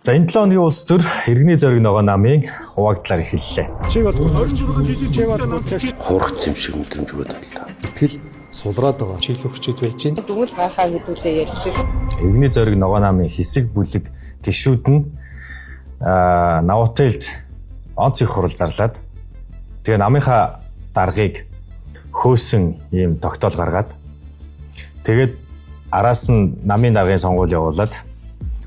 За энэ 7 өдрийн улс төр иргэний зориг ногоо намын хуваагдлаар эхэллээ. Чи бодгоо хурах зэм шиг мэдрэмж өгöd байна л да. итгэл сулраад байгаа. Чиглэл өгчөд байж чинь. Дүгэл гахаа гэдүүлээ ярьцэг. Иргэний зориг ногоо намын хэсэг бүлэг гишүүд нь Навотелд онц их хурал зарлаад тэгээ намынхаа даргыг хөөсөн ийм тогтоол гаргаад тэгээд араас нь намын даргын сонгуул явуулаад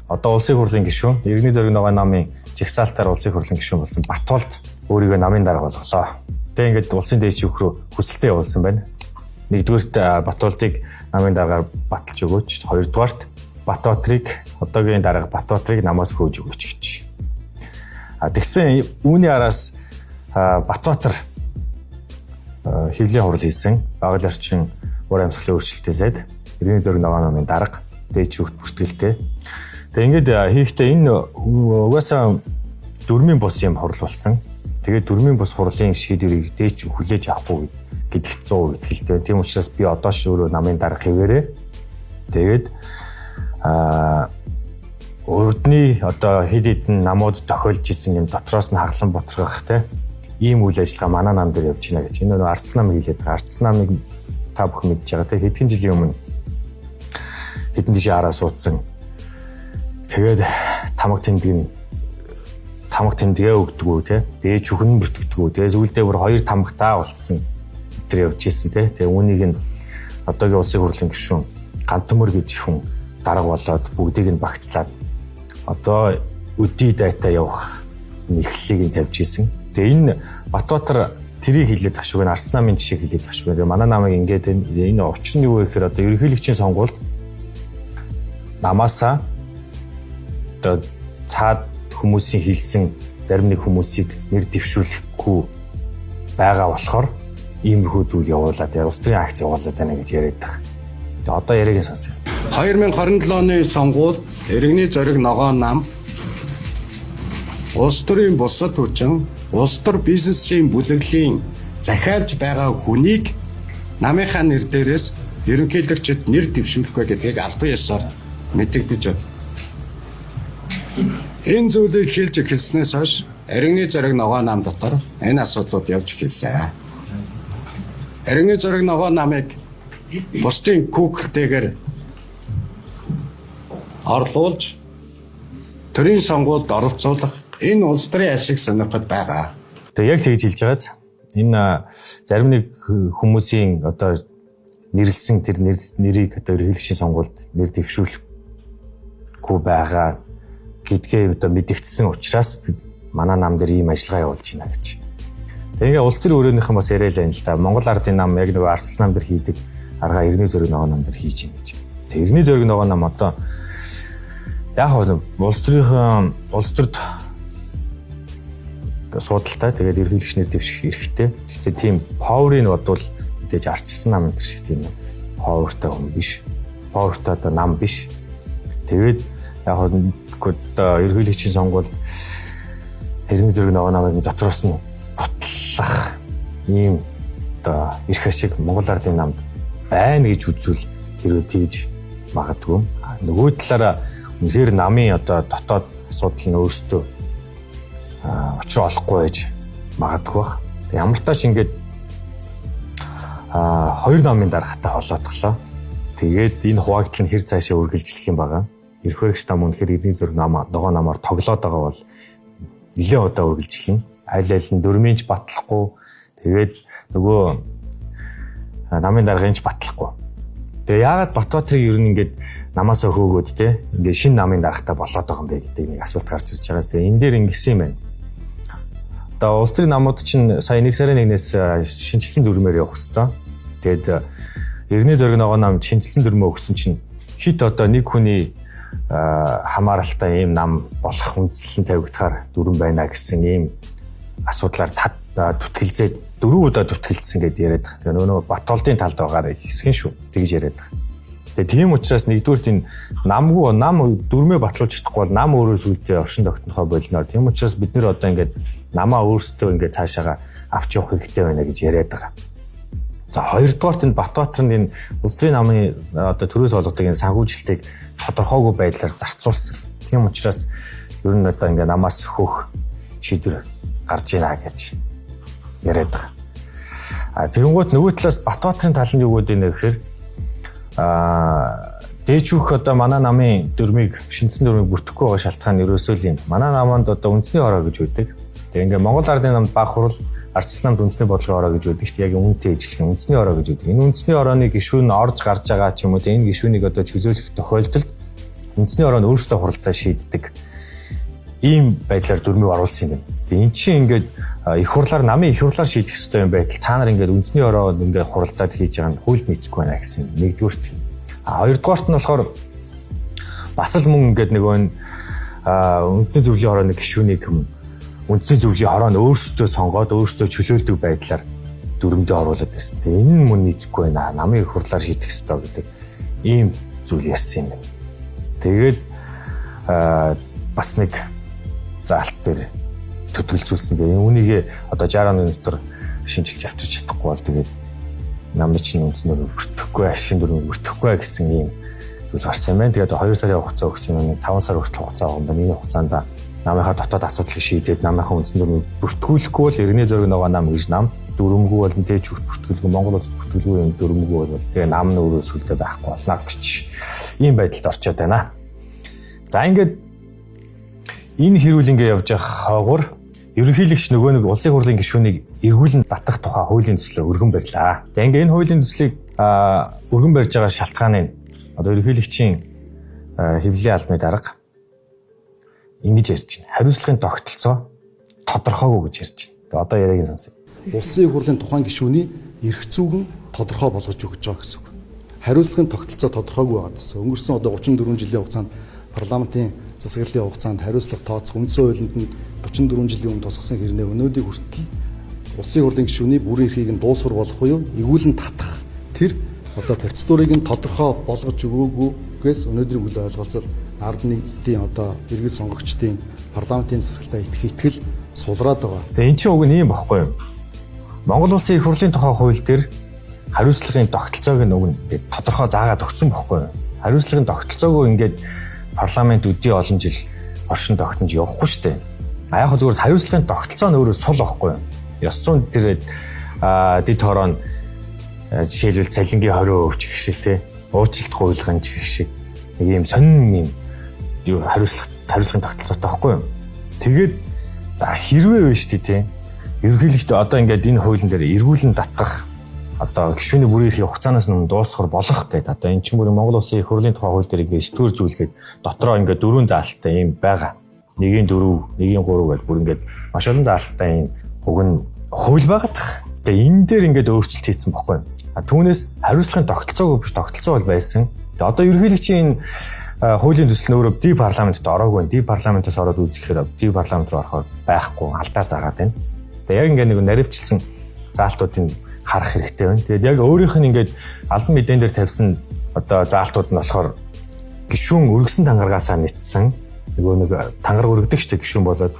одоо улсын хурлын гишүүн иргэний зориг ногоо намын жигсаалтаар улсын хурлын гишүүн болсон Батуулд өөрийгөө намын дарга болголоо. Тэгээд ингээд улсын дээд шүүх рүү хүсэлтээ явуулсан байна. Нэгдүгээрт Батуулдыг намын даргаар баталж өгөөч, хоёрдугаарт Батбаатарыг одоогийн дарга Батбаатарыг намаас хөөж өгөөч гэж. Тэгсэн үүний араас Батбаатар хэвлэлийн хурал хийсэн. Багал орчин уур амьсгалын өөрчлөлтөөсэд иргэний зориг ногоо намын дарга дээд шүүхт бүртгэлтэй. Тэгээ ингээд хийхдээ энэ угаасаа дөрмийн бус юм хурал болсон. Тэгээд дөрмийн бус хурлын шийдвэрийг дээд шүүх хүлээж авахгүй гэдэгт 100% итгэлтэй. Тийм учраас би одоо шөөрөө намын дарга хэвээрээ тэгээд урдны одоо хэд хэдэн намууд тохиолж исэн юм дотроос нь хаглан ботрох те ийм үйл ажиллагаа манай нам дээр явж байна гэж. Энэ нөгөө Ардс нам хийлээд байгаа. Ардс намыг та бүхэн мэдж байгаа те хэдхэн жилийн өмнө хэдэн жишээ хараа суудсан. Тэгээд тамга тэмдэгэ өгдөгөө те. Дээж чүхэн бүртгэдэгөө. Тэгээ зүйлдээ бүр хоёр тамгатаа болцсон. Тэр явж исэн те. Тэгээ үүнийг нь одоогийн улсын хурлын гишүүн Гантөмөр гэж хүн дарга болоод бүгдийг нь багцлаад одоо өдий дайта явах нэхлэлийг нь тавьж исэн. Тэгээ энэ Батбаатар тэрийг хилээд ташгүй нь Ардс намын жишээ хилээд ташгүй. Тэгээ манай намайг ингээд энэ учир нь юу вэ гэхээр одоо ерөнхийлөгчийн сонгуульд намаасаа одоо цаад хүмүүсийн хэлсэн зарим нэг хүмүүсийг нэр дэвшүүлэхгүй байгаа болохоор иймэрхүү зүйл явуулаад улс төрийн акц явуулаад байна гэж яриад байгаа. Тэгээ одоо яриагийн сонсъё. 2027 оны сонгуул иргэний зориг ногоо нам улс төрийн бусад хүчин улс төр бизнесийн бүлэглэлийн захиалж байгаа хүнийг намынхаа нэр дээрээс ерөнхийлөгчд нэр дэвшүүлэхгүй гэдгийг албан ёсоор мэдэгдэж байна. Энэ зүйлийг хэлж эхэлснээс хойш иргэний зориг ногоо нам дотор энэ асуудлууд явж эхэлсэн. Иргэний зориг ногоо намыг бусдын күүктэйгээр орлуулж төрийн сонгуульд оролцуулах энэ улс төрийн ашиг сонирхол байгаа. Тэгээ яг тэгж хэлж байгааз энэ зарим нэг хүмүүсийн одоо нэрлсэн тэр нэрийг одоо ерөнхийлөгчийн сонгуульд нэр дэвшүүлэхгүй байгаа гэдгээ одоо мэдэгдсэн учраас манай нам дээр ийм ажиллагаа явуулж байна гэж. Тэгээ улс төрийн өрөөнийхэн бас яриа л байна л да. Монгол ардын нам яг нөгөө Ардс нам дээр хийдэг арга иргэний зориг ногоо нам дээр хийж байна гэж. Тэгээ иргэний зориг ногоо нам одоо яг улс төрд судалтай тэгээд ерөнхийлөгч нэр дэвших хэрэгтэй. Гэхдээ тийм power-ыг бодвол мэдээж арчсан нам энэ шиг тийм power-тай хүн биш. Power-тай одоо нам биш. Тэгээд яг ерөнхийлөгчийн сонгуульд иргэний зориг ногоо намыг дотроос нь ботлох ийм одоо эрх ашиг Монгол ардын намд байна гэж үзвэл хэрвээ тэгж магадгүй. Нөгөө талаараа үнэхээр намын одоо дотоод асуудал нь өөрсдөө учир олохгүй байж магадгүй бах. Ямар тааш ингээд хоёр намын даргатай холоотглоо. Тэгээд энэ хуваагдал нь хэр цаашаа үргэлжлэх юм байгаа. Эрх баригч нам үнэхээр иргэний зориг ногоо намаар тоглоод байгаа бол нэлээд удаа үргэлжлэнэ. Аль аль нь дөрмийнч батлахгүй тэгээд нөгөө намын даргынч батлахгүй. Тэгээ яагаад Батбаатарыг ер нь ингээд намаасаа хөөгөөд те ингээд шинэ намын даргатай болоод байгаа юм бэ гэдэг нэг асуулт гарч ирж байгаа. Тэгээ энэ дээр ингэсэн юм байна. Одоо улс төрийн намууд чинь сая 1 сарын 1-ээс шинжилсэн дүрмээр явах хэвээр. Тэгээд иргэний зориг ногоо намд шинжилсэн дүрмөө өгсөн чинь хит одоо нэг хүний хамааралтай ийм нам болох үндслэн тавигдахаар дүрм байна гэсэн ийм асуудлаар түтгэлзээд 4 удаа түтгэлцсэн гэдээ яриад байгаа. Тэгээ нөгөө Батуулдын талд байгаараа хэсгэн шүү. Тэгж яриад байгаа. Тэгээ тийм учраас нэгдүгürt энэ нам дүрмээ батлуулж чадахгүй бол нам өөрөө сүлдээ оршин тогтнохоо болно. Тийм учраас бид нэр одоо ингээд намаа өөрсдөө ингээд цаашаага авч явах хэрэгтэй байна гэж яриад байгаа. За хоёрдугаарт энэ Батбаатарын энэ улс төрийн намын одоо төрөөс олгодог энэ санхүүжилтийг тодорхойгүй байдлаар зарцуулсан. Тийм учраас ер нь одоо ингээ намаас хөөх шийдвэр гарч ийна гэж яриад байгаа. Тэгэнгүүт нөгөө талаас Батбаатарын тал нь юу гэдэг нь гэхээр дээжүүх одоо манай намын дүрмийг шинжсэн дүрмийг бүртгэхгүй байгаа шалтгаан нь ерөөсөө л юм. Манай наманд одоо үндэсний хороо гэж үүдэг. Тэгээ ингээ Монгол Ардын намд баг хурал ардчилсан үндэсний бодлогын хороо гэж үүдэг шүү дээ. Яг үнэтэй ижилхэн үндэсний хороо гэж үүдэг. Энэ үндэсний хорооны гишүүн орж гарч байгаа ч юм уу энэ гишүүнийг одоо чөлөөлөх тохиолдолд үндэсний хороо нь өөрсдөө хуралдаа шийддэг. Ийм байдлаар дүрмийг оруулсан юм. Тэгээ эн чинь ингээд их хурлаар намын их хурлаар шийдэх ёстой юм байтал та нар ингээд үндэсний хороо ингээд хуралдаад хийж байгаа нь хуульд нийцэхгүй байна гэсэн нэгдүгürt. Хоёрдугаарт нь болохоор бас л мөн ингээд нөгөө үндэсний зөвлөлийн хорооны гишүүнийг үндэсний зөвлөлийн хороо нь өөрсдөө сонгоод өөрсдөө чөлөөлдөг байдлаар дүрмдээ оруулаад ирсэн. Тэгээ энэ нь мөн нийцэхгүй байна. Намын их хурлаар шийдэх ёстой гэдэг ийм зүйл ярьсан юм байна. Тэгээд бас нэг заалт дээр төтгөлзүүлсэн. Тэгээ үүнийг одоо 60 оны дотор шинжилж авчирч чадахгүй бол тэгээд намын чинь үндэснээр бүртгэхгүй, ашиг дүрмийг бүртгэхгүй гэсэн ийм зүйл гарсан юм байна. Тэгээд 2 сарын хугацаа өгсөн юм. 5 сар хүртэл хугацаа байгаа юм байна. Энэ хугацаанд намынхаа дотоод асуудлыг шийдээд намынхаа үндсэн дүрмийг бүртгүүлэхгүй бол иргэний зориг нөгөө нам гэж нам дүрмгүй бол дээж бүртгэлгүй Монгол улс бүртгэлгүй юм дүрмгүй бол тэгээ нам нь өөрөө сүлдээ байхгүй болно гэж ийм байдалд орчод байна. За ингээд энэ хэрүүл ингээ явж байгаа хаагур ерөнхийлөгч нөгөө нэг улсын хурлын гишүүнийг эргүүлэн татах тухай хуулийн төслөө өргөн барьлаа. За ингээ энэ хуулийн төслийг өргөн барьж байгаа шалтгааны одоо ерөнхийлөгчийн хэвлэлийн албаны дарга ингэж ярьж байна. Хариуцлагын тогтолцоо тодорхойгүй гэж ярьж байна. Тэгээ одоо яриаг нь сонсъё. Улсын хурлын тухайн гишүүний эрх зүйн тодорхой болгож өгч байгаа гэсэн үг. Хариуцлагын тогтолцоо тодорхойгүй байгаа гэсэн. Өнгөрсөн одоо 34 жилийн хугацаанд парламентын засаглалын хугацаанд хариуцлага тооцох үндсэн хуулинд нь 34 жилийн өмнө тусгасан хэрнээ өнөөдрийг хүртэл улсын хурлын гишүүний бүрэн эрхийг нь дуусгар болох буюу эргүүлэн татах тэр одоо процедурыг нь тодорхой болгож өгөөгүйгээс өнөөдрийн үйл ойлголцол ард нийтийн одоо иргэд сонгогчдын парламентын засаглалтаа итгэл сулраад байгаа. Тэгээ эн чинь уг нь ийм багхгүй юу? Монгол улсын их хурлын тухай хууль дээр хариуцлагын тогтолцоог нь уг нь тодорхой заагаад өгсөн багхгүй юу? Хариуцлагын тогтолцоогүй ингээд парламент өдий олон жил оршин тогтнож явахгүй шүү дээ. Яг зүгээр хариуцлагын тогтолцоо нь өөрөө сул байхгүй юу? Ёс зүйн тэр дэд хороо нь жишээлбэл цалингийн 20% гэх шиг те уучлалт гуйлган гэх шиг нэг юм сонин юм хариуцлагын тогтолцоотой байхгүй юу? Тэгээд за хэрвээ вэ шүү дээ те ерөнхийлөгчд одоо ингээд энэ хуулийн дээр эргүүлэн татах одоо гишүүний бүрийн эрхийг хугацаанаас өмнө дуусгах болох гэдэг. Одоо эн чинь бүр Монгол улсын их хурлын тухай хууль дээр ингээд сэтгүүр зүйлгээд дотроо ингээд дөрвөн заалттай юм байгаа. Нэгийн 4, нэгийн 3 гэдэг бүр ингээд маш олон заалттай юм уг нь хууль байгаад. Тэгээ энэ дээр ингээд өөрчлөлт хийсэн баггүй. Түүнээс хариуцлагын тогтолцоогүй биш тогтолцоо бол байсан. Тэгээ одоо ерөнхийлөгчийн хуулийн төсөл нөөрөө ди парламентд ороогүй. Ди парламентаас ороод үзэхээр ди парламент руу орохоор байхгүй алдаа заагаад байна. Тэгээ яг ингээд нэг наривчлсан заалтуудын харах хэрэгтэй байна. Тэгээд яг өөрийнх нь ингээд албан мэдэн дээр тавьсан одоо заалтууд нь болохоор гишүүн өргөсөн тангаргаасаа нэтсэн нөгөө нэг тангараг өргөдөг штэ гишүүн болоод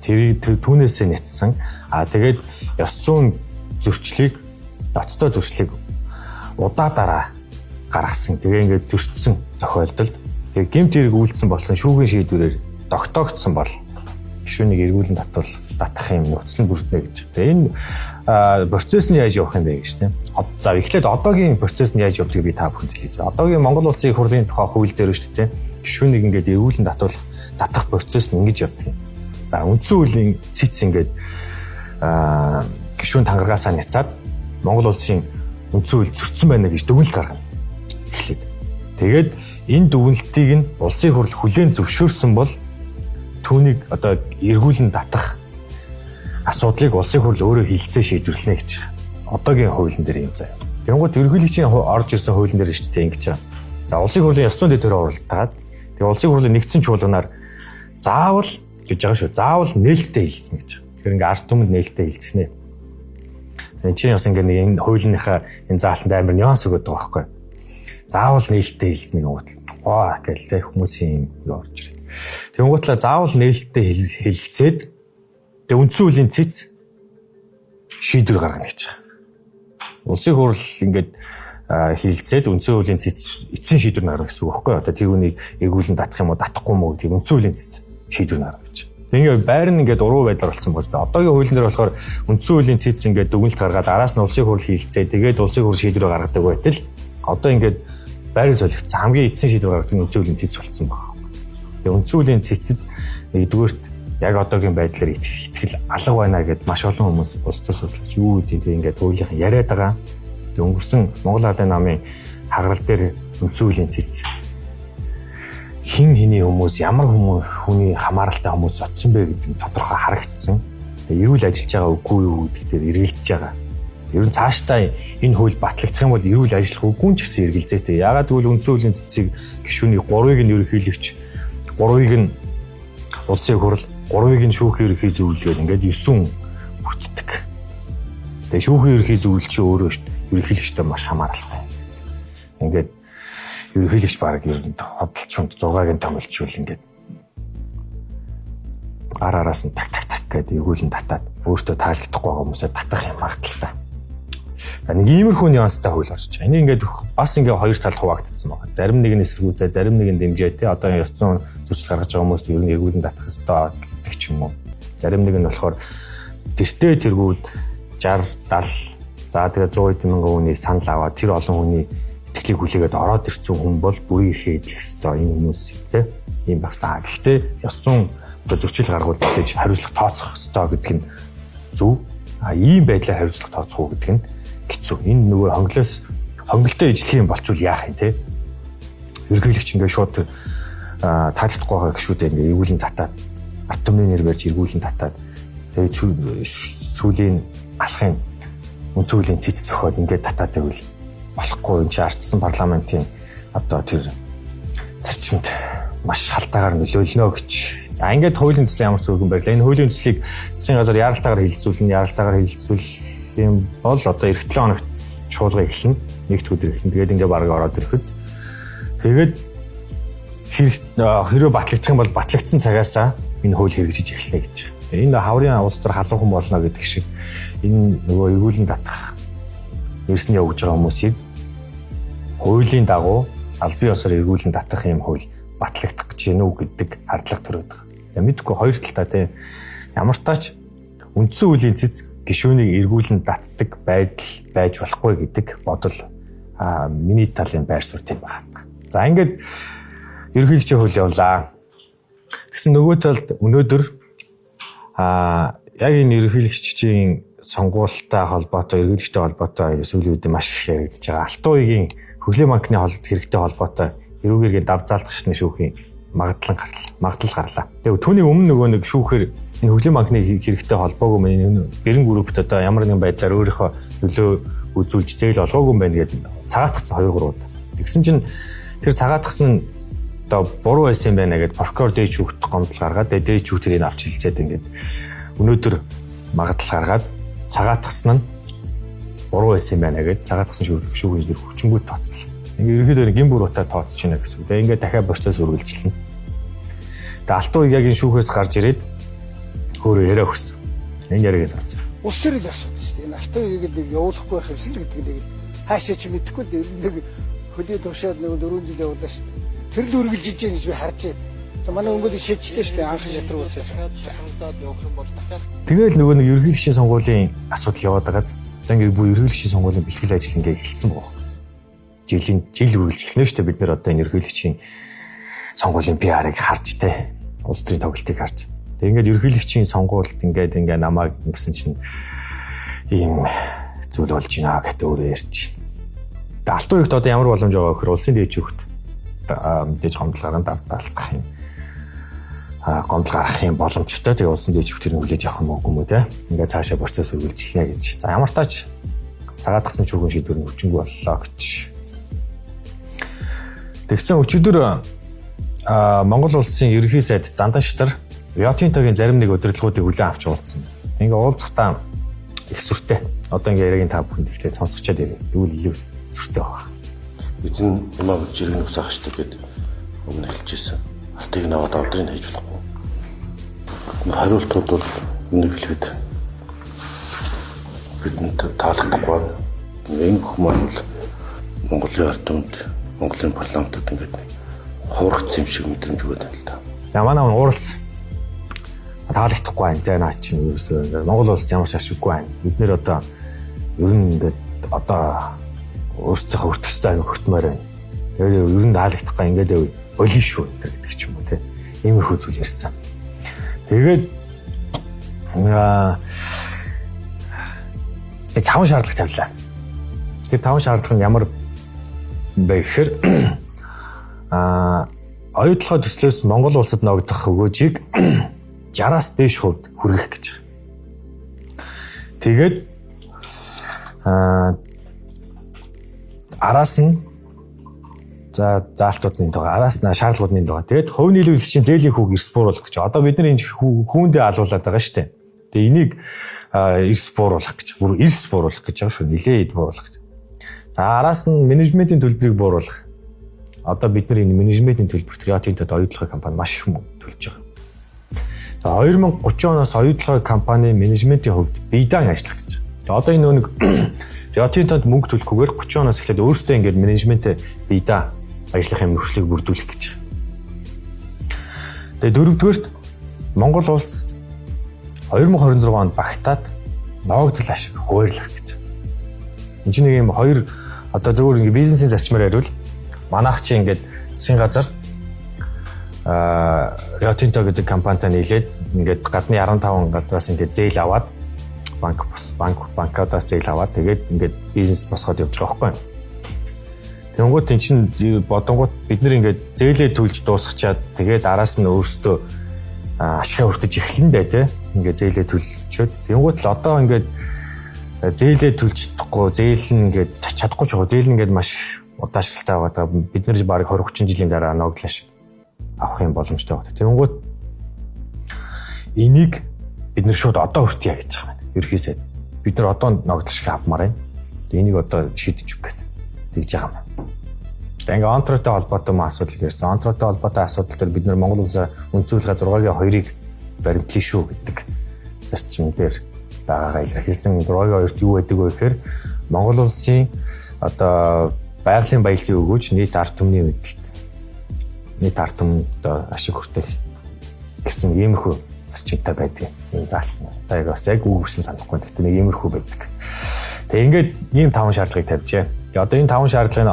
түүнээсээ нэтсэн. Тэгээд ёс зүйн зөрчлийг ноцтой зөрчлийг удаа гаргасан. Тэгээ ингээд зөрчсөн тохиолдолд тэгээ гэмт хэрэг үйлдсэн болсон шүүхийн шийдвэрээр тогтоогдсон бол гишүүнийг эргүүлэн татах юм нөхцөл нь бүрднэ гэж. Тэгээ энэ процесс нь яаж явах юм бэ гэж тийм. За эхлээд одоогийн процесс нь яаж явдгийг би та бүхэнд хэлье. Одоогийн Монгол улсын их хурлын тухай хууль дээр шүү дээ тийм. Гишүүнийг ингээд эргүүлэн татах процесс нь ингэж явдаг юм. За үндсэн хуулийн цэц ингээд гишүүн тангаргаасаа няцаад Монгол улсын үндсэн хууль зөрчсөн байна гэж дүгнэлт гаргана. Эхлээд. Тэгээд энэ дүгнэлтийг нь улсын хурл хүлээн зөвшөөрсөн бол түүнийг одоо эргүүлэн татах асуудлыг улсын хурл өөрөө хилцээ шийдвэрлэнэ гэж байгаа. Одоогийн хуулийн дээр юм заяа. Тэнгууд ерөнхийлөгчийн орж ирсэн хуулийн дээр шүү дээ ингэж байгаа. За улсын хурлын ёс зүйн дэд төрөөр оролдоод тэгээ улсын хурлын нэгдсэн чуулганаар заавал гэж байгаа шүү. Заавал нээлттэй хилцэнэ гэж байгаа. Тэгэхээр ингээ ард түмэнд нээлттэй хилцэнэ. Энэ чинь бас ингээ нэг энэ хуулийнхаа энэ заалтанд амар нюанс өгöd байгаа байхгүй. Заавал нээлттэй хилцэнэ гэх юм. Гэлтэй хүмүүсийн юм орж ирээ. Тэнгуутлаа заавал нээлттэй хэлцээд тэг үндсэн хуулийн цэц шийдвэр гаргана гэж байгаа. Улсын хурл ингээд хилцээд үндсэн хуулийн цэц эцсийн шийдвэр гаргана гэсэн үг байхгүй юу? Одоо тэрүүнийг эргүүлэн татах юм уу, татахгүй юм уу гэдэг үндсэн хуулийн цэц. шийдвэр гаргаж. Тэгээд байр нь ингээд уруу байдлаар болсон байна. Одоогийн хуулийн дээр болохоор үндсэн хуулийн цэц ингээд дүгнэлт гаргаад араас нь улсын хурл хилцээ тэгээд улсын хурл шийдвэр гаргадаг байтал одоо ингээд байрыг солигдсон хамгийн эцсийн шийдвэр гаргадаг нь үндсэн хуулийн цэц болсон байна. Тэгээд үндсэн хуулийн цэцэд нэгдүгээрт яг одоогийн байдлаар итгэл алга байна гэд маш олон хүмүүс улс төр судлаач юу гэдэг тийм ингээд хуулийнхан яриад байгаа. Тэгээд өнгөрсөн Монгол Ардын намын хагарал дээр үндсэн хуулийн цэц хин хэний хүмүүс ямар хүний хамааралтай хүмүүс очсон бэ гэдэг нь тодорхой харагдсан. Тэгээ эрүүл ажиллаж байгаа үгүй юу гэдэг дээр эргэлзэж байгаа. Ер нь цаашдаа энэ хууль батлагдах юм бол эрүүл ажиллах үгүй ч гэсэн эргэлзээтэй. Яагаад гэвэл үндсэн хуулийн цэцийг гишүүний 3-ыг нь ерөнхийлөгч, 3-ыг нь улсын хурл, 3-ыг нь шүүхийн ерөнхий зөвлөлөөр ингээд 9 бүтдэг. Тэгээ шүүхийн ерөнхий зөвлөл чи өөрөө ерөнхийлөгчтэй маш хамааралтай. Ингээд ерөнхийлөгч баг ер нь хөдөлчөнд 6-ыг нь томилжүүл ингээд араас нь так гэдэг эргүүлэн татаад өөртөө таалагдахгүй байгаа хүмүүсээ татах юм магадaltaй. Нэг иймэрхүү нюанстай хууль орж байгаа. Энийг ингээд бас ингээд хоёр талд хуваагдсан байна. Зарим нэг нь эсэргүүцээ, зарим нэг нь дэмжээ те. Одоо ёс зүйн зөрчил гаргаж байгаа хүмүүст ер нь эргүүлэн татах ёстой гэдэг ч юм уу. Зарим нэг нь болохоор тэртээ тэргүүд 60, 70, за тэгээ 100 мянган хүний санал аваад тэр олон хүний итгэлийг хүлээгээд ороод ирсэн хүн бол бүрийн эрхээ эзлэх ёстой энэ хүмүүс те. Ийм багтаа. Гэхдээ ёс зүйн зөрчил гаргуул гэж хариуцлага тооцох ёстой гэдэг нь зөв. Ийм байдлаар хариуцлага тооцох уу гэдэг нь хэцүү. Энэ нөгөө хонголтой ижлэх юм болчвол яах юм те. Ерөнхийлөгч ингээд шууд таалагдахгүй байгаа гişүүдээ ингээд эргүүлэн татаад ард түмний нэр барьж эргүүлэн татаад тэгээд сүүлийн алахын үндсэн хуулийн цэц зохиод ингээд татаад байвал болохгүй. Энд чинь ардсан парламентын одоо тэр зарчимд маш халдаагаар нөлөөлнө гэж. За ингээд хуулийн төслийн ямар ч өргөн байрлаа. Энэ хуулийн төслийг засгийн газар яралтаагаар хилцүүлэх юм бол одоо эх 7 хоногт чуулга эхэлнэ. Нэгд өдөр эхэлнэ. Тэгээд ингээд баг ороод ирэх үз. Тэгээд хэрэг батлагдах юм бол батлагдсан цагаасаа энэ хууль хэрэгжиж эхэлнэ гэж. Тэгээд энэ хаврын улс төр халуухан болно гэдэг шиг энэ нөгөө эргүүлэн татах эрсний явж байгаа хүмүүсийг хуулийн дагуу албан ёсоор эргүүлэн татах юм хууль батлагдах гэж байна уу гэдэг хардлага төрөд байгаа. Я мэдгүй хоёр талтай тийм ямар ч тач үндсэн хуулийн цэц гишүүнийг эргүүлэн татдаг байдал байж болохгүй гэдэг бодол миний талын байр суурь тийм байна. За ингээд ерөнхийлөгчийн хууль явлаа. Тэгсэн нөгөө талд өнөөдөр яг энэ ерөнхийлөгчийн сонгуультай холбоотой, ерөнхийлөгчтэй холбоотой сүүлийн үед маш их яригдж байгаа. Алтан уугийн хөгжлийн банкны хэрэгтэй холбоотой эрүүгээргийн дав заалтгчны шүүхийн магадлал гарлаа. Тэгээ түүний өмнө нөгөө нэг шүүхээр энэ хөгжлийн банкны хэрэгтэй холбоогүй мэн бэрэн группт одоо ямар нэгэн байдлаар өөрийнхөө нөлөө үзүүлж зээл олгоогүй юм байна гэдэг цагаатгсан 2-3 удаа. Тэгсэн чинь тэр цагаатгсан нь одоо буруу байсан юм байна гэдээ прокурор дээд шүүхт гомдол гаргаад дээд шүүх тэрийг авч хэлцээд ингээд өнөөдөр магадлал гаргаад цагаатгсан нь буруу байсан юм байна гэдээ цагаатгсан шүүхийн дээр хүчингү тооцлоо. Ерөнхийдөө гин буруутай тооцож байна гэсэн үг. Тэгээ ингээд дахиад процесс үргэлжилнэ. Тэгээ алтан ууг яг энэ шүүхээс гарч ирээд өөрөө яриа өгсөн. Энэ яриаг сонсон. Улс төрийн асуудал шүү дээ. Энэ алтан уугийг нэг явуулахгүй байх юмсан л гэдэг нэг хаашаа ч мэдэхгүй л нэг хөдөө туршаад нэг 4 жил явуулаа шүү дээ. Тэр л үргэлжилж байгаа гэж би харж байна. Манай өнгөд шийдчихлээ шүү дээ. Анхан шатруу улсаа хандаад явах юм бол дахиад. Тэгэл нөгөө нэг ерөнхийлөгчийн сонгуулийн асуудал яваад байгааз. Одоо ингээд бүх ерөнхийлөгчийн сонгуулийн бэлтгэл ажил ингээд эхэлсэн байна. Жил үргэлжлэх нэ шүү дээ. Бид нэр одоо энэ ерөнхийлөгчийн сонгуулийн PR-ыг харж тэ улс төрийн тоглолтыг харж. Тэг ингээд ерөнхийлөгчийн сонгуульд ингээд намайг гэсэн чинь ийм зүйл болж байна гэдэг өөрөө ярьж. Тэг алтан уугт одоо ямар боломж байгаа гэхээр улсын дээд шүүхт мэдээж гомдол гарганд дав заалтах юм. Гомдол гарах юм боломжтой. Тэгээ улсын дээд шүүх тэрийг хүлээж авах юм уу те. Ингээд цаашаа процесс үргэлжилнэ гэж. За ямар тач цагаатгсан шүүхийн шийдвэр нь хүчингүй боллоо гэж. Тэгсэн өчигдөр Монгол улсын ерөнхий сайд Зандан Шитар Рио Тинтогийн зарим нэг удирдлагуудыг хүлээн авч уулзсан. Ингээ уулзахдаа их сүртэй. Одоо ингээ яриагийн та бүхэнд ихлээр сонсгочод ирээ. Тэгвэл илүү сүртэй байгаа. Эзэн юмаа жиргэн усаах штэ гэд өмнө хэлчихсэн. Алтыг наваад авдрыг хийж болохгүй. Хариултууд бол өмнө хэлэхэд бидэнд таалагдахгүй. Энэ хүмүүс Монголын ард түмэнд Монголын парламентод ингээд хурц юм шиг мэдрэмж өгöd байна л да. За манай ууралс таалагдахгүй байна те наа чинь ерөөсөө Монгол улсад ямар ч ашиггүй байна. Бид нэр одоо ер нь ингээд одоо өөрсдийнхөө хүртэх стайл хүртмээр байна. Тэгээд ер нь таалагдахгүй ингээд олно шүү гэдэг ч юм уу те. Иймэрхүү зүйл ярьсан. Тэгээд тэг 5 шаардлага тавилаа. Тэр 5 шаардлага нь ямар бэ гэхээр оюутлогоо төслөөс Монгол улсад ногдох өгөөжийг 60-аас дээш хувьд хүргэх гэж байна. Тэгээд араас нь заалтуудын дага, араас нь шаардлагуудын дага. Тэгээд хувь нийлүүлэгчийн зээлийн хүүг эрс бууруулах гэж. Одоо бид нар энэ хүүндээ алуулаад байгаа шүү дээ. Тэгээд энийг эрс бууруулах гэж. Бүр эрс бууруулах гэж байгаа шүү. Нилээд бууруулах гэж. За араас нь менежментийн төлбөрийг бууруулах. Одоо бид нар энэ менежментийн төлбөрт Rio Tinto-д оюутлогын компани маш их мөнгө төлж байгаа. За 2030 оноос оюутлогын компани менежментийн хувьд биедан ажиллах гэж. Одоо энэ нэг Rio Tinto-д мөнгө төлөхгүйгээр 30 оноос эхлээд өөрсдөө ингээд менежментээ биедан ажлын хэмжлэгийг бүрдүүлэх гэж. Тэгээ дөрөвдүгээрт Монгол улс 2026 онд багтаад ногдол ашиг хуваарлах гэж. Энд чинь нэг юм хоёр одоо зөвхөн ингээд бизнесийн зарчмаар ярил манайх чи ингээд засгийн газар Rio Tinto гэдэг компанитай нийлээд ингээд гадны 15 газраас ингээд зээл аваад банкудаас зээл аваад тэгээд ингээд бизнес босгоод явж байгаа байхгүй. Тэнгууд эн чинь бодонгууд бид нэр ингээд зээлээ төлж дуусгачаад тэгээд араас нь өөрсдөө ашигаа хүртэж эхлэндэ тий ингээд зээлээ төлчөөд тэнгууд л одоо ингээд зээлээ төлж чадахгүй зээл нь ингээд чадахгүй ч байгаа зээл нь ингээд маш удаашралтай байгаа. Бид нэр бараг 20-30 жилийн дараа ногдлоо шиг авах юм боломжтой байна. Тэнгууд энийг бид нэр шууд одоо хүртье гэж байгаа юм. Ерхий сайд бид нар одоо ногдол шиг авмаар байна. Энийг одоо шийдэж өгөх гэдэг тэгж байгаа юм. Тэгээ ингээ онтроотой холбоотой асуудал ярьсан. Онтроотой холбоотой асуудал дээр бид нар Монгол улсаа үндсүүлэх 6-гийн 2-ыг баримтлаа шүү гэдэг зарчим дээр байгаагаа илэрхийлсэн. 6-гийн 2-т юу байдаг вэ гэхээр Монгол улсын одоо байгалийн баялагын өгөөж нийт ард түмний мэдэлд нийт ард түмэнд ашиг хүртэх гэсэн иймэрхүү зарчимтай байдаг юм заалт. Одоо бас яг үгүйсэн санахгүй. Гэхдээ нэг иймэрхүү байдаг. Тэгээ ингээд ийм 5 шаардлагыг тавьжээ. Тэгээ одоо энэ 5 шаардлагын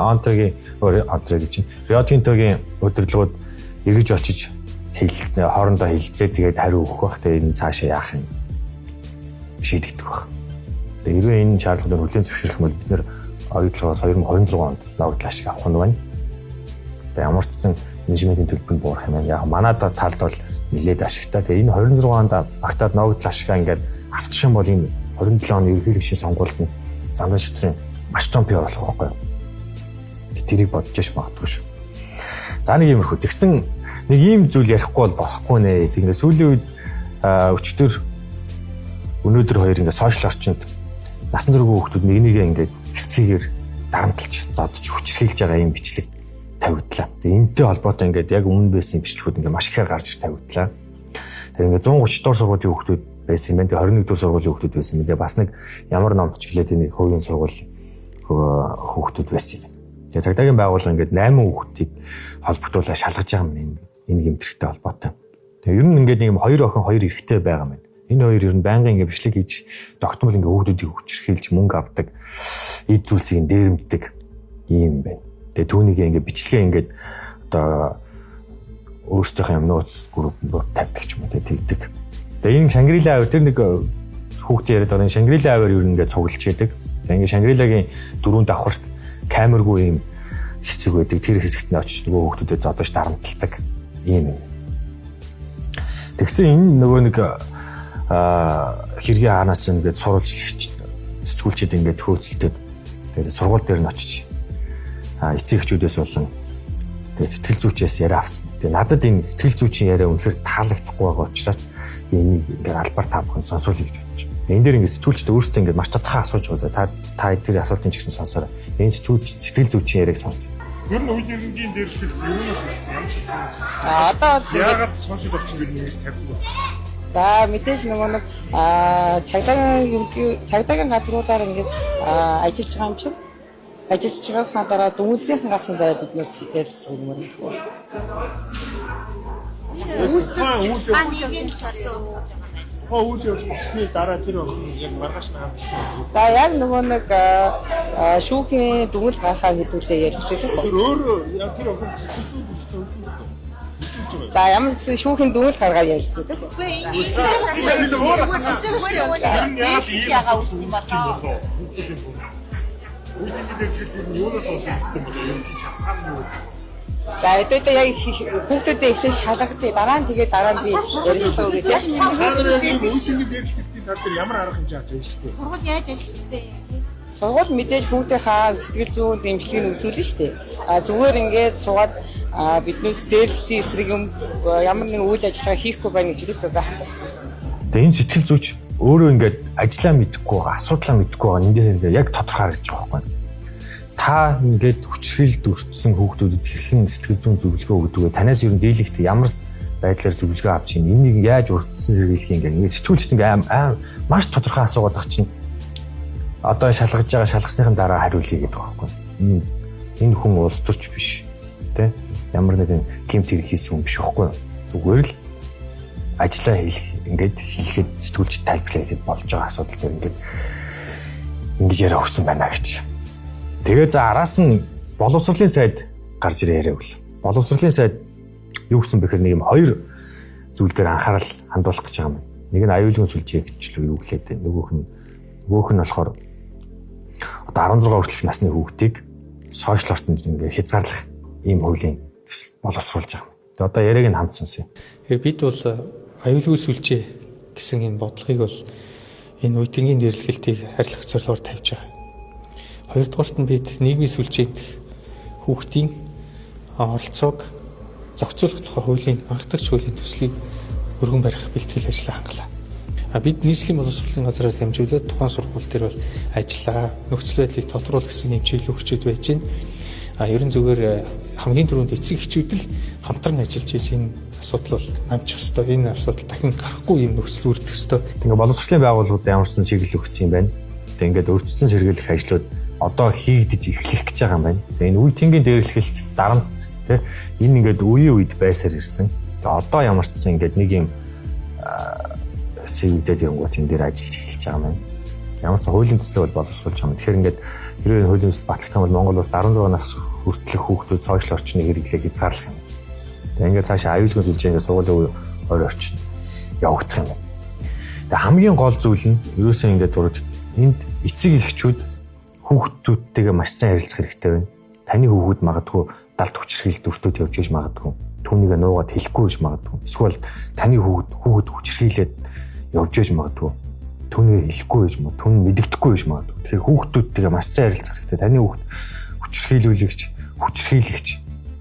онтрыг чинь Rio Tinto-гийн удирдлагууд эргэж очиж хоорондоо хэлэлцээ тэгээд хариу өгөх бах. Тэгээ энэ цаашаа яах юм шийдэгдэх бах. Тэгээ хэрвээ энэ шаардлагуудыг хүлээн зөвшөөрөх юм бол бид нэр оюутлогоос 2026 онд ногдол ашиг авах нь байна. Тэгээ ямар ч гэсэн менежментийн төлбөрөнд буурах юм байна. Яг манайд талд бол нэлээд ашигтай. Тэгээ энэ 26 онд багтаад ногдол ашигаа ингээд авчих юм бол энэ 27 оны ерөнхийлөгчийн сонгуульд нь зандан шатрын маш том пиар болох байхгүй. Тэрийг бодож магадгүй шүү. За нэг иймэрхүү. Тэгсэн нэг ийм зүйл ярихгүй бол болохгүй нэ. Ингээд сүүлийн үед өчтөр өнөөдөр хоёр ингээд сошиал орчинд насан туршийн хүүхдүүд нэг нэгээ ингээд хэрцгийгээр дарамтлж зодж хүчрхийлж байгаа юм бичлэг тавигдлаа. Тэгээ энэтэй холбоотой ингээд яг өмнө байсан бичлэгүүд ингээд маш ихээр гарч тавигдлаа. Тэгээ ингээд 130 доор сургуулийн хүүхдүүд байсан юм байна. Тэгээ 21 дэх сургуулийн хүүхдүүд байсан юм. Тэгээ бас нэг ямар номч гэлээд нэг хувийн сургуулийн хүүхдүүд байсан юм. Тэгээ цагдаагийн байгууллага ингээд 8 хүүхдийг холбогдуулаад шалгаж байгаа юм энэ гэмтэрхтэй холбоотой. Тэгээ ер нь ингээд нэг 2 охин 2 эрэгтэй байгаа юм. Энэ хоёр ер нь байнгын ингээд бичлэг хийж тогтмол ингээд хүүхдүүдийг хүчрхийлж мөнгө авдаг, эд зүйлсийг дээрэмддэг юм байна. Тэгээ түүнийг ингээд бичлэгээ ингээд одоо өөрсдийнхөө юм нууц групп тавьдаг ч юм уу тэгдэг. Тэгээ энэ Шангрила авир тэр нэг хүүхдээ яриад байгаа Шангрила авир ер нь ингээд цуглаж яадаг. Тэгээ ингээд Шангрилагийн дөрөв давхарт камергүй юм хэсэг байдаг. Тэр хэсэгт нь очиж нөгөө хүүхдүүдэд зодож дарамталдаг юм. Тэгсэн энэ нөгөө нэг хэргийн хаанаас ингээд сурвалж сэтгүүлчид ингээд хөөцөлдөд тэгээд сургууль дээр нь очиж эцэг эхчүүдээс болон тэгээд сэтгэл зүйчээс яриа авсан. Тэгээд надад энэ сэтгэл зүйчийн яриа үнэхээр таалагдахгүй байгаа учраас би энийг ингээд албаар таавхан сонсоолъё гэж бодчих. Энэ дээр ингээд сэтгүүлчд өөрсдөө ингээд маш тодорхой асууж байгаа. Та тэр асуултын ч гэсэн сонсоорой. Энэ сэтгэл зүйчийн яриаг сонсон. Ер нь үе иргэнгийн дээрхэлт юунаас үүсдэг юм шиг байна. За одоо бол яагаад сонсож орчих юм ингэж тавьдаг вэ? за мэдээж нөгөө нэг цагдаагийн газруудаар ингээд ажиллаж байгаа юм чинь ажиллаж байгааснаа дараа дүнэлтийн газрын дараа биднээс ярилцлага юм байна. Үйл болсны дараа тэр охин яг маргааш нь хамтсан. За яг нөгөө нэг шүүхийн дүгнэлт гаргахаа хэдүүлээ ярилцдаг. Тэр өөрөө яг тэр охин зөвхөн үстэй. За ямар ч шүүхийн дүгнэлт гаргаа ярилцдаг. За эдгээр яг хүүхдүүдэд эхлээд шалгадیں۔ Дараа нь тэгээд дараа нь би ярилцлаа гэдэг. Ямар арга хэмжээ авч ажиллах вэ? Сургууль яаж ажиллах вэ? Сургууль мэдээж хүүхдийнхаа сэтгэл зүйн дэмжлэгийг үзүүлнэ шүү дээ. Зүгээр ингээд суугаад биднээс дээрлэлийн эсрэг юм ямар нэгэн үйл ажиллагаа хийхгүй байна гэж юусоо байхгүй. Тэгээ энэ сэтгэл зүйч өөрөө ингээд ажиллаа мэдэхгүй байгаа, асуудлаа мэдэхгүй байгаа. Эндээс яг тодорхой харагдаж байгаа байхгүй. Та ингээд хүчрхийлэлд өртсөн хүүхдүүдэд хэрхэн сэтгэл зүйн зөвлөгөө өгдөг вэ? Танаас ер нь дийлэгт ямар байдлаар зөвлөгөө авч чинь энийг яаж урьдчилан сэргийлэх юм ингээд сэтгүүлчд ингээд маш тодорхой асуугаад байгаа чинь одоо шалгаж байгаа шалгасныхан дараа хариулъя гэдэг байгаа байхгүй. Энэ хүн улс төрч биш тэ ямар нэгэн гэмт хэрэг хийсэн хүн биш байхгүй. Зүгээр л ажиллаа ингээд хийлгээд сэтгүүлчд тайлбарлаа гэхэд болж байгаа асуудал дээр ингээд ингэж яриа өгсөн байна гэж. Тэгээ за араас нь боловсролын сайд гарч ирээ яриа өгөл. Боловсролын сайд юу гэсэн бэхээр нэг юм хоёр зүйл дээр анхаарал хандуулах гэж байгаа юм. Нэг нь аюулгүй сүлжээ гэчлөө юу гэлээд нөгөөх нь болохоор одоо 16 хүртэлх насны хүүхдийг сошиал ортонд ингээ хязгаарлах ийм хуулийн төсөл боловсруулж байгаа юм. За одоо яриаг нь хамт сонсъё. Бид бол аюулгүй сүлжээ гэсэн энэ бодлогыг бол энэ үеийнгийн нэрлэлтийг харьлах зорилгоор тавьж байгаа. Хоёрдугаарт нь бид нийгмийн сүлжээнд хүүхдийн оролцоог зохицуулах тухай хуулийн анхдагч хуулийн төслийг өргөн барих бэлтгэл ажлаа хангалаа. Бид нийслэлийн боловсролын газраас дамжуулаад тухайн сургууль дээр бол ажиллаа, нөхцөл байдлыг тодруулах гэсэн юм чиглэл өгчөд байж байна. Ерөн зүгээр хамгийн түрүүнд эцэг эхчүүд л хамтран ажиллаж энэ асуудал бол намжих ёстой. Энэ асуудал дахин гарахгүй юм нөхцөл үүрдэх ёстой. Тэгээ боловсролын байгууллагууд ямар ч чиглэл өгсөн юм байна. Тэгээ ингээд өөрчлөсөн сэргийлэх ажлууд одоо хийгдэж эхлэх гэж байгаа юм байна. Тэгээ энэ үе тэнгийн дээрлэхэлт дарамт тий энэ ингээд үеийн үед байсаар ирсэн. Тэгээ одоо ямар ч ингээд нэг юм сэвдээд явгууд энэ дээр ажиллаж эхэлж байгаа юм байна. Ямар ч хуулийн төслөө бол боловсруулж байгаа юм. Тэгэхээр ингээд хэрвээ хуулийн төсөл батлагдсан бол Монгол улс 16 нас хүртэлх хүүхдүүд сошиал орчныг хэрэглэхийг хязгаарлах юм. Тэгээ ингээд цаашаа аюулгүй сүлжээ ингээд сургуулийн ойр орчин явагдах юм. Тэгээ хамгийн гол зүйл нь ерөөсөө ингээд дурд энд эцэг эхчүүд хүүхдүүдтэйгээ маш сайн харилцах хэрэгтэй байна. Таны хүүхэд магадгүй далд хүчирхийлэлд өртөөд явж иж магадгүй. Түүнийг нуугаад хэлэхгүй гэж магадгүй. Эсвэл таны хүүхэд хүчирхийлээд явж иж магадгүй. Түүнийг хэлэхгүй гэж магадгүй. Түүн мэддэхгүй гэж магадгүй. Тэгэхээр хүүхдүүдтэйгээ маш сайн харилцах хэрэгтэй. Таны хүүхэд хүчирхийлэгч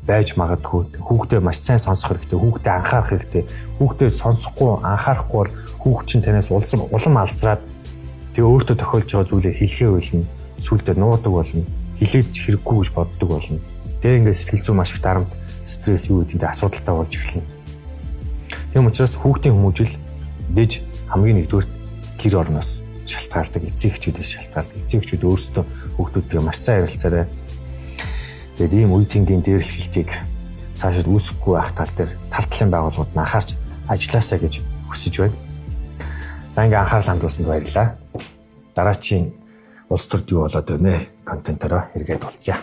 байж магадгүй. Хүүхдээ маш сайн сонсох хэрэгтэй. Хүүхдээ анхаарах хэрэгтэй. Хүүхдээ сонсохгүй, анхаарахгүй бол хүүхэд чинь танаас улам алсраад тэгээ өөртөө тохиолж байгаа зүйлээ хэлэхээ болно. Сүлдээ нуудаг болно. Хилээд ч хэрэггүй гэж боддог болно. Тэгээ ингээд сэтгэл зүй маш их дарамт, стресс юу гэдэг асуудалтай болж эхэлнэ. Тийм учраас хүүхдийн хүмүүжил дэж хамгийн нэгдүгээр гэр орноос шалтгаалдаг, эцэг эхчүүдээс шалтгаалдаг. Эцэг эхчүүд өөрсдөө хүүхдүүдтэй маш сайн харилцаарай. Тэгээд ийм үе тэнгийн дээрлэхэлтийг цаашид үүсэхгүй байх тал дээр тал талын байгууллагууд нь анхаарч ажилласаа гэж хүсэж байна. За ингээ анхаарал хандуулсанд баярлалаа. Дараачийн улс төрд юу болоод байна вэ? Контентероо эргээд уулзъя.